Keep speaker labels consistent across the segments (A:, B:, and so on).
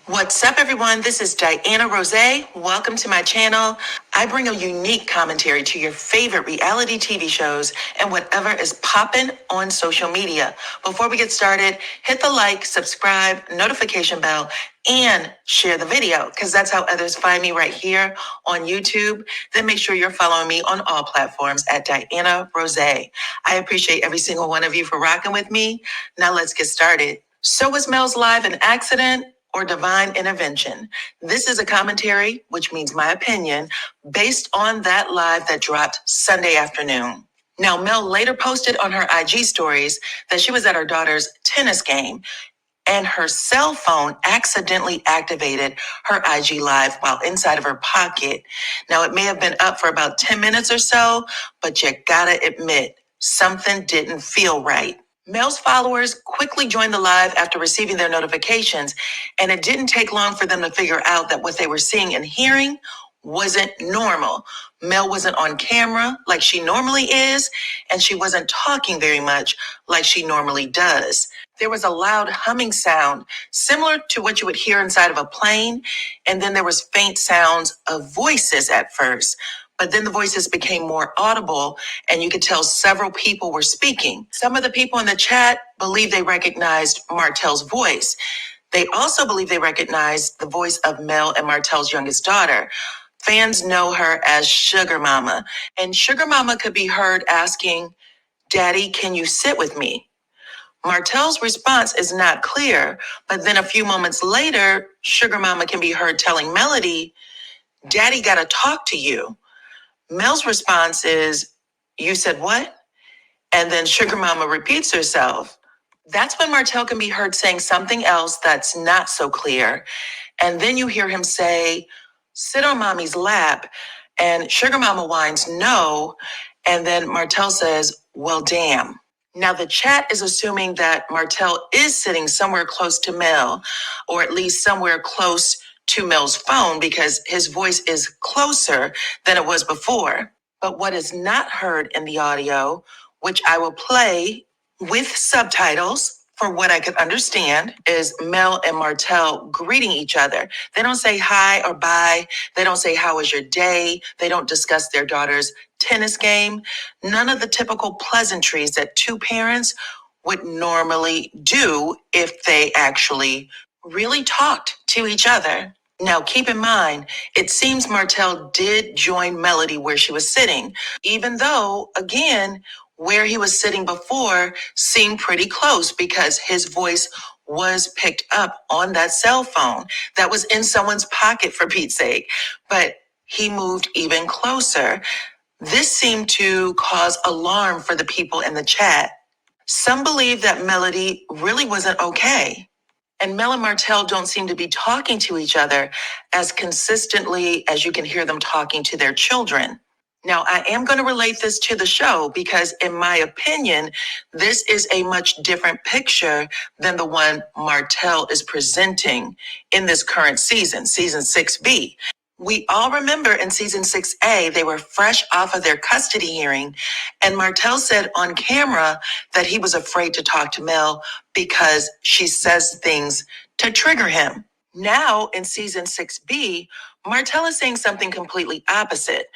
A: What's up, everyone? This is DYANAROZAY. Welcome to my channel. I bring a unique commentary to your favorite reality TV shows and whatever is popping on social media. Before we get started, hit the like, subscribe, notification bell, and share the video because that's how others find me right here on YouTube. Then make sure you're following me on all platforms at DYANAROZAY. I appreciate every single one of you for rocking with me. Now let's get started. So was Mel's live an accident or divine intervention? This is a commentary, which means my opinion, based on that live that dropped Sunday afternoon. Now, Mel later posted on her IG stories that she was at her daughter's tennis game and her cell phone accidentally activated her IG live while inside of her pocket. Now, it may have been up for about 10 minutes or so, but you gotta admit, something didn't feel right. Mel's followers quickly joined the live after receiving their notifications, and it didn't take long for them to figure out that what they were seeing and hearing wasn't normal. Mel wasn't on camera like she normally is, and she wasn't talking very much like she normally does. There was a loud humming sound similar to what you would hear inside of a plane, and then there was faint sounds of voices at first. But then the voices became more audible and you could tell several people were speaking. Some of the people in the chat believe they recognized Martell's voice. They also believe they recognized the voice of Mel and Martell's youngest daughter. Fans know her as Sugar Mama, and Sugar Mama could be heard asking, "Daddy, can you sit with me?" Martell's response is not clear, but then a few moments later, Sugar Mama can be heard telling Melody, "Daddy gotta talk to you." Mel's response is, "You said what?" And then Sugar Mama repeats herself. That's when Martell can be heard saying something else that's not so clear. And then you hear him say, "Sit on mommy's lap." And Sugar Mama whines, "No." And then Martell says, "Well, damn." Now, the chat is assuming that Martell is sitting somewhere close to Mel, or at least somewhere close to Mel's phone because his voice is closer than it was before. But what is not heard in the audio, which I will play with subtitles for what I could understand, is Mel and Martell greeting each other. They don't say hi or bye. They don't say, "How was your day?" They don't discuss their daughter's tennis game. None of the typical pleasantries that two parents would normally do if they actually really talked to each other. Now, keep in mind, it seems Martell did join Melody where she was sitting, even though, again, where he was sitting before seemed pretty close because his voice was picked up on that cell phone that was in someone's pocket, for Pete's sake. But he moved even closer. This seemed to cause alarm for the people in the chat. Some believe that Melody really wasn't okay. And Mel and Martell don't seem to be talking to each other as consistently as you can hear them talking to their children. Now, I am going to relate this to the show because, in my opinion, this is a much different picture than the one Martell is presenting in this current season, season 6B. We all remember in season 6A, they were fresh off of their custody hearing, and Martell said on camera that he was afraid to talk to Mel because she says things to trigger him. Now, in season 6B, Martell is saying something completely opposite.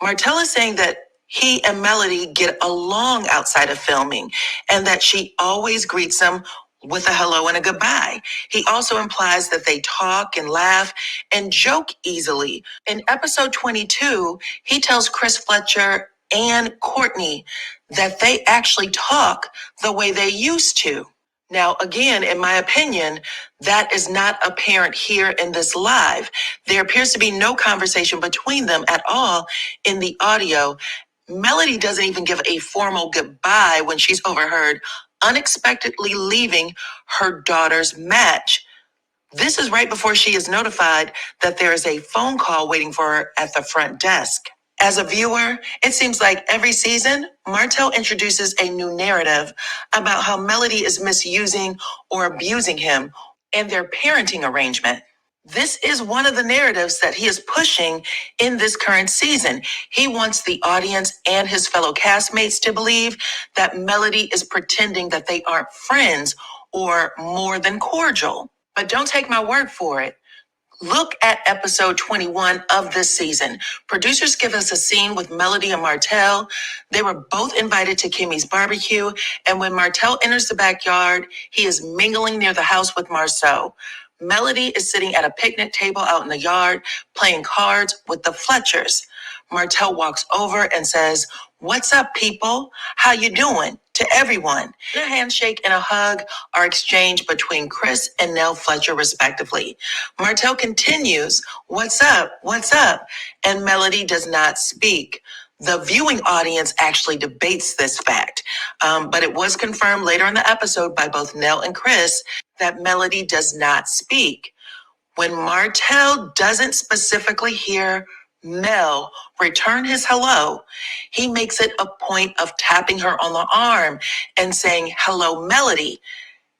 A: Martell is saying that he and Melody get along outside of filming and that she always greets him with a hello and a goodbye. He also implies that they talk and laugh and joke easily. In episode 22, he tells Chris Fletcher and Courtney that they actually talk the way they used to. Now, again, in my opinion, that is not apparent here in this live. There appears to be no conversation between them at all in the audio. Melody doesn't even give a formal goodbye when she's overheard unexpectedly leaving her daughter's match. This is right before she is notified that there is a phone call waiting for her at the front desk. As a viewer, it seems like every season, Martell introduces a new narrative about how Melody is misusing or abusing him and their parenting arrangement. This is one of the narratives that he is pushing in this current season. He wants the audience and his fellow castmates to believe that Melody is pretending that they aren't friends or more than cordial. But don't take my word for it. Look at episode 21 of this season. Producers give us a scene with Melody and Martell. They were both invited to Kimmy's barbecue, and when Martell enters the backyard, he is mingling near the house with Marceau. Melody is sitting at a picnic table out in the yard, playing cards with the Fletchers. Martell walks over and says, "What's up, people? How you doing?" to everyone. A handshake and a hug are exchanged between Chris and Nell Fletcher, respectively. Martell continues, "What's up? What's up?" And Melody does not speak. The viewing audience actually debates this fact, but it was confirmed later in the episode by both Nell and Chris that Melody does not speak. When Martell doesn't specifically hear Mel return his hello, he makes it a point of tapping her on the arm and saying, "Hello, Melody."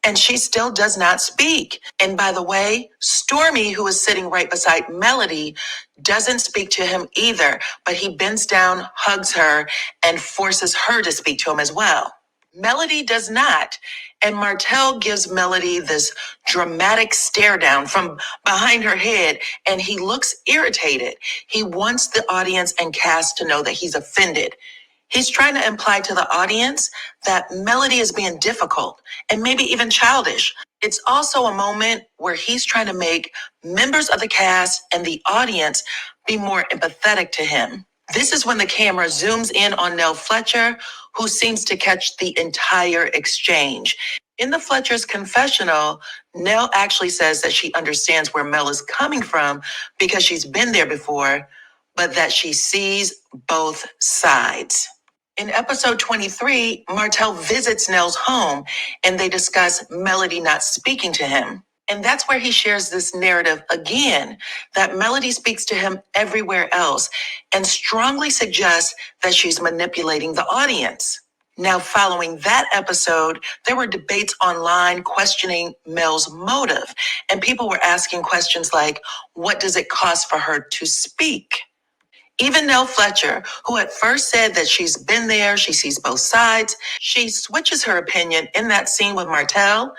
A: And she still does not speak. And by the way, Stormy, who is sitting right beside Melody, doesn't speak to him either, but he bends down, hugs her, and forces her to speak to him as well. Melody does not. And Martell gives Melody this dramatic stare down from behind her head, and he looks irritated. He wants the audience and cast to know that he's offended. He's trying to imply to the audience that Melody is being difficult and maybe even childish. It's also a moment where he's trying to make members of the cast and the audience be more empathetic to him. This is when the camera zooms in on Nell Fletcher, who seems to catch the entire exchange. In the Fletcher's confessional, Nell actually says that she understands where Mel is coming from because she's been there before, but that she sees both sides. In episode 23, Martell visits Nell's home and they discuss Melody not speaking to him. And that's where he shares this narrative again, that Melody speaks to him everywhere else and strongly suggests that she's manipulating the audience. Now, following that episode, there were debates online questioning Mel's motive. And people were asking questions like, what does it cost for her to speak? Even Nell Fletcher, who at first said that she's been there, she sees both sides, she switches her opinion in that scene with Martell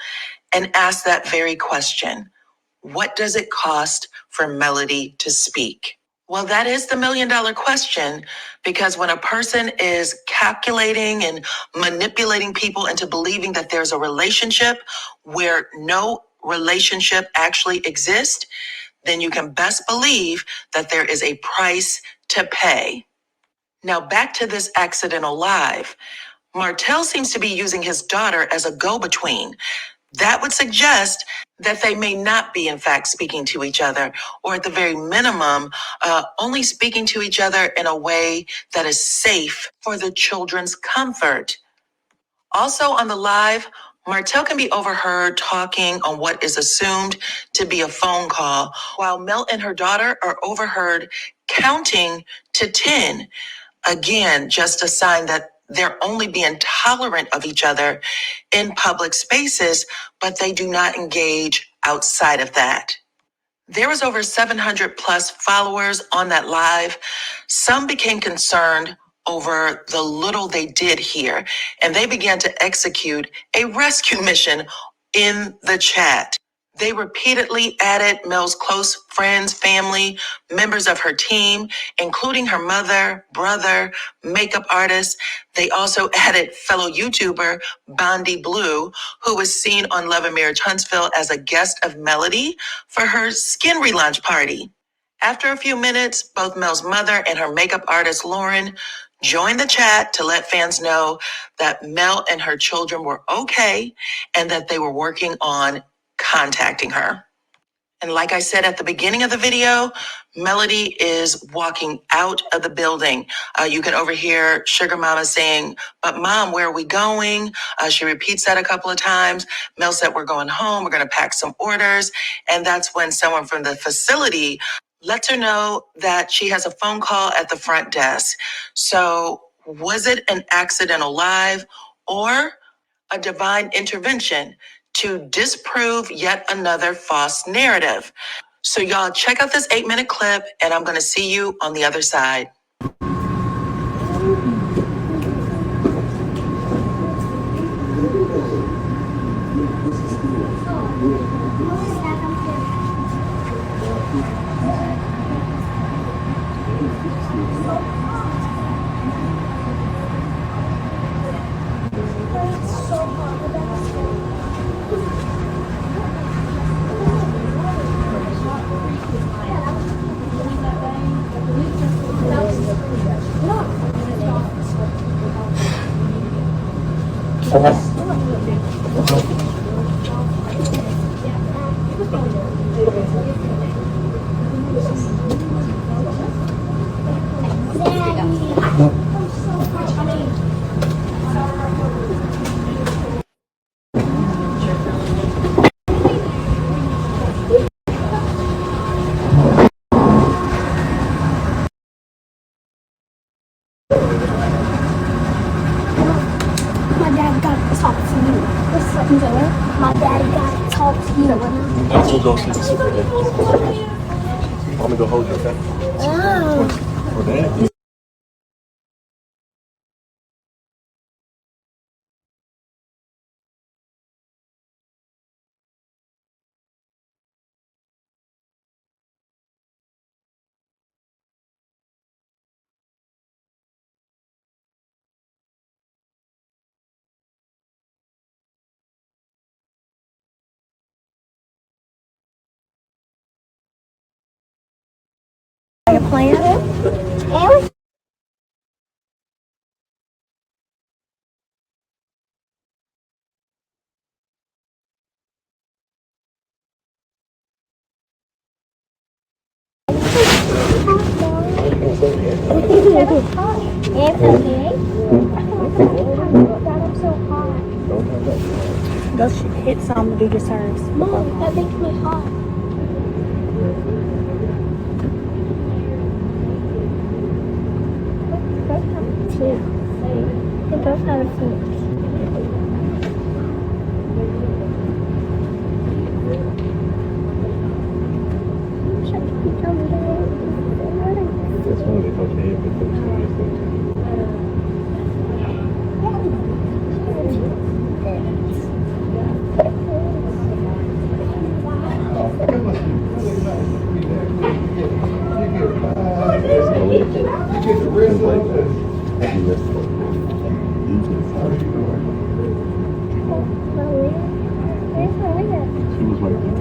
A: and asks that very question. What does it cost for Melody to speak? Well, that is the $1,000,000 question, because when a person is calculating and manipulating people into believing that there's a relationship where no relationship actually exists, then you can best believe that there is a price to pay. Now back to this accidental live. Martell seems to be using his daughter as a go-between. That would suggest that they may not be, in fact, speaking to each other, or at the very minimum, only speaking to each other in a way that is safe for the children's comfort. Also on the live, Martell can be overheard talking on what is assumed to be a phone call, while Mel and her daughter are overheard counting to 10. Again, just a sign that they're only being tolerant of each other in public spaces, but they do not engage outside of that. There was over 700 plus followers on that live. Some became concerned over the little they did here, and they began to execute a rescue mission in the chat. They repeatedly added Mel's close friends, family, members of her team, including her mother, brother, makeup artist. They also added fellow YouTuber Bondi Blue, who was seen on Love and Marriage Huntsville as a guest of Melody for her skin relaunch party. After a few minutes, both Mel's mother and her makeup artist Lauren joined the chat to let fans know that Mel and her children were okay and that they were working on contacting her. And like I said at the beginning of the video, Melody is walking out of the building. You can overhear Sugar Mama saying, "But Mom, where are we going?" She repeats that a couple of times. Mel said, "We're going home. We're going to pack some orders." And that's when someone from the facility lets her know that she has a phone call at the front desk. So was it an accidental live or a divine intervention to disprove yet another false narrative? So y'all check out this 8-minute clip, and I'm going to see you on the other side.
B: My dad got to talk to you. What's up, Zelle? My daddy got to talk to you.
C: Let's go see the superintendent. I'm gonna go hold you, okay?
B: Oh.
C: For that.
B: Are you playing? And I'm so hot.
D: Go hit some to do your serves.
B: Mom, that makes me hot. They both have a food.
C: That's one of the okay, but those two is going to. She was right there.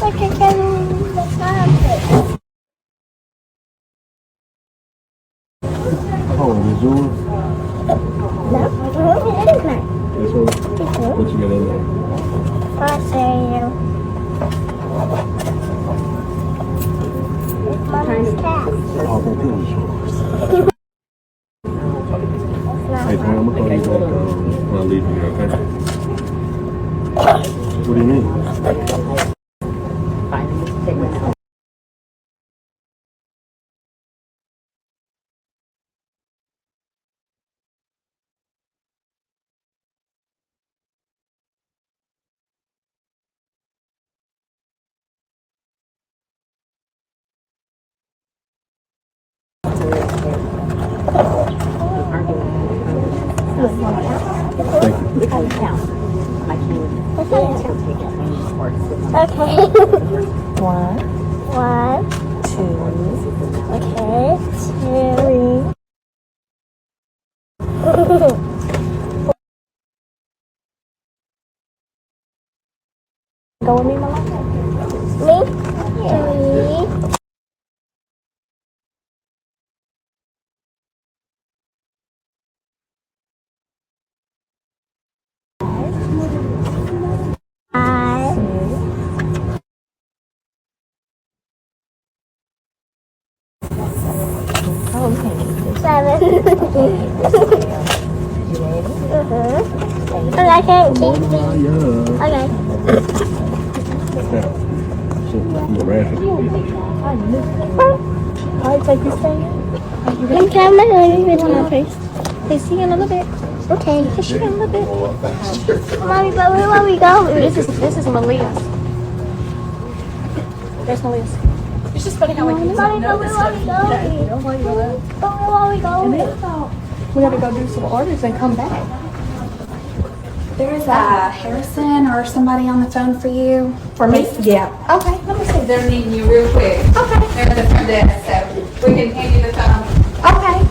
B: Okay, can let's not
C: Oh, is yours?
B: No, it is mine.
C: This one? What you got in there?
B: First cereal. It's Mama's cat.
C: Oh, that is yours. Hey, Tony, I'm gonna call you back when I leave here, okay? What do you mean?
B: Okay.
D: One,
B: One.
D: two,
B: Okay. Two.
D: three. Go with me, Mama.
B: Me. Three. Five.
D: Oh, we can't keep this.
B: 7.
D: You ready?
B: Okay, I can't keep these.
C: Yeah.
B: Okay.
C: I'm a rabbit.
D: All right, take this thing.
B: Can come a little bit on my face.
D: Hey, see you in a little bit.
B: Okay.
D: See you in a little bit.
B: Mommy, but where are we going?
D: This is Malia's. There's Malia's. It's just funny how we can
B: Mommy, but where are we going?
D: Don't worry about it.
B: But where are we going?
D: We gotta go do some orders and come back.
E: There's Harrison or somebody on the phone for you.
D: For me? Yeah.
E: Okay, let me see if they're needing you real quick. Okay. They're at the front desk, so we can hand you the phone. Okay.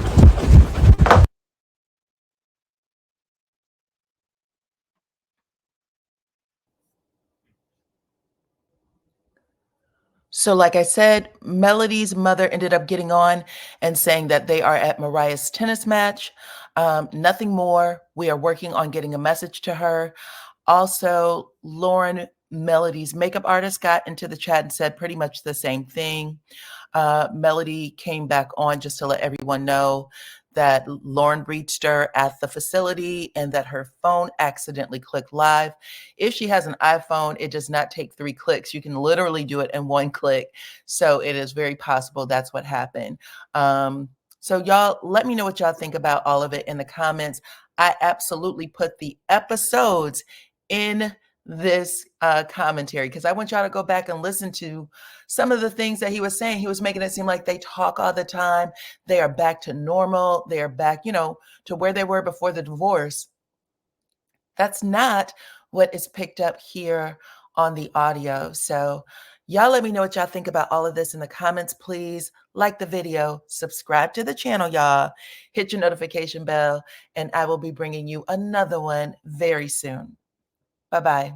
A: So, like I said, Melody's mother ended up getting on and saying that they are at Mariah's tennis match. Nothing more. We are working on getting a message to her. Also, Lauren, Melody's makeup artist, got into the chat and said pretty much the same thing. Melody came back on just to let everyone know that Lauren reached her at the facility and that her phone accidentally clicked live. If she has an iPhone, it does not take 3 clicks. You can literally do it in 1 click. So it is very possible that's what happened. So y'all, let me know what y'all think about all of it in the comments. I absolutely put the episodes in this commentary because I want y'all to go back and listen to some of the things that he was saying. He was making it seem like they talk all the time. They are back to normal. They are back, to where they were before the divorce. That's not what is picked up here on the audio. So y'all let me know what y'all think about all of this in the comments, please. Like the video, subscribe to the channel, y'all. Hit your notification bell, and I will be bringing you another one very soon. Bye-bye.